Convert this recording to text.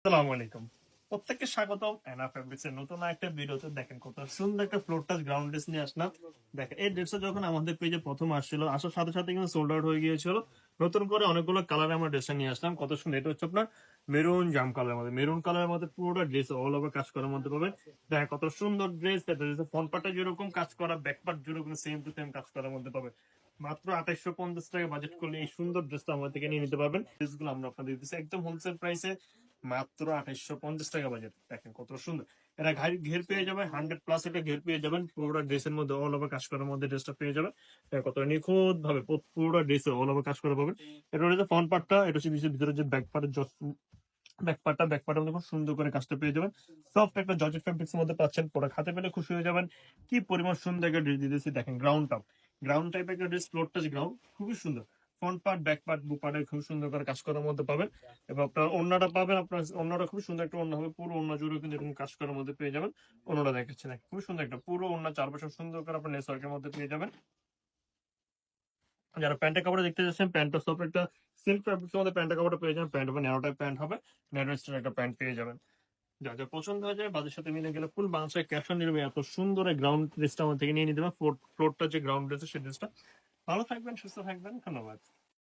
আসসালামু আলাইকুম। প্রত্যেককে স্বাগতম এনা ফেব্রিক্স এর নতুন একটা ভিডিওতে। দেখেন কত সুন্দর একটা ফ্লোর টাচ গ্রাউন্ড ড্রেস নিয়ে আসলাম। দেখেন এই ড্রেসটা যখন আমাদের পেজে প্রথম আসছিল, আসার সাথে সাথে কিন্তু সোল্ড আউট হয়ে গিয়েছিল। নতুন করে অনেকগুলো কালারে আমরা ড্রেসটা নিয়ে আসলাম। কত সুন্দর, এটা হচ্ছে আপনার মেরুন জাম কালারের মধ্যে, মেরুন কালারের মধ্যে পুরোটা ড্রেস অল ওভার কাজ করার মধ্যে পাবেন। দেখেন কত সুন্দর ড্রেস। ফ্রন্ট পার্টটা যেরকম কাজ করা, ব্যাক পার্ট যেরকম সেম টু সেম কাজ করার মধ্যে পাবেন। মাত্র 2850 টাকা বাজেট করলে এই সুন্দর ড্রেসটা আমার থেকে নিয়ে নিতে পারবেন। ড্রেসগুলো আমরা আপনাদের দিচ্ছি একদম হোলসেল প্রাইসে, মাত্র 2850 টাকা বাজেট। দেখেন কত সুন্দর, এটা ঘের পেয়ে যাবেন 100+, এটা ঘের পেয়ে যাবেন পুরোটা ড্রেসের মধ্যে, অল ওভার কাজ করার মধ্যে ড্রেসটা পেয়ে যাবেন। দেখেন কত নিখুঁত ভাবে পুরোটা ড্রেসে অল ওভার কাজ করা পাবেন। এটা হচ্ছে ফ্রন্ট পার্টটা, এটা হচ্ছে ভিতরে যে ব্যাক পার্টের ব্যাক পার্টের মধ্যে খুব সুন্দর করে কাজটা পেয়ে যাবেন। সফট একটা জর্জেট ফেব্রিক্স মধ্যে পাচ্ছেন, পরে হাতে পেলে খুশি হয়ে যাবেন। কি পরিমাণ সুন্দর একটা ড্রেস দিতেছি দেখেন। গ্রাউন্ড টাইপের একটা ড্রেস, ফ্লোর টাচ গ্রাউন্ড, খুবই সুন্দর। ফ্রন্ট পার্ট, ব্যাক পার্ট, বু পার্টে খুব সুন্দর করে কাজ করার মধ্যে পাবেন। এবং আপনার ওড়নাটা পাবেন, আপনার ওড়নাটা খুব সুন্দর একটা ওড়না হবে, পুরো ওড়না জুড়ে কিন্তু এরকম কাজ করার মধ্যে পেয়ে যাবেন। ওড়নাটা দেখাচ্ছে না, খুবই সুন্দর একটা পুরো ওড়না চারপাশে সুন্দর করে আপনার নেটওয়ার্কের মধ্যে পেয়ে যাবেন। যারা প্যান্টের কাপড় দেখতে যাচ্ছেন, প্যান্টটা সব একটা সিল্ক ফ্যাব্রিক্সের মধ্যে প্যান্টের কাপড়টা পেয়ে যাবেন। প্যান্ট হবে ন্যারো টাইপ প্যান্ট হবে, ন্যারো স্টাইল একটা প্যান্ট পেয়ে যাবেন। যা যা পছন্দ হয়ে যায় বাদের সাথে মিলে গেলে ফুল বাংলাদেশের ক্যাশ অন ডেলিভারি। এত সুন্দর এই গ্রাউন্ড ড্রেসটা আমার থেকে নিয়ে নিতে হবে। ফ্লোরটা যে গ্রাউন্ড ড্রেস সেই ড্রেসটা। ভালো থাকবেন, সুস্থ থাকবেন, ধন্যবাদ।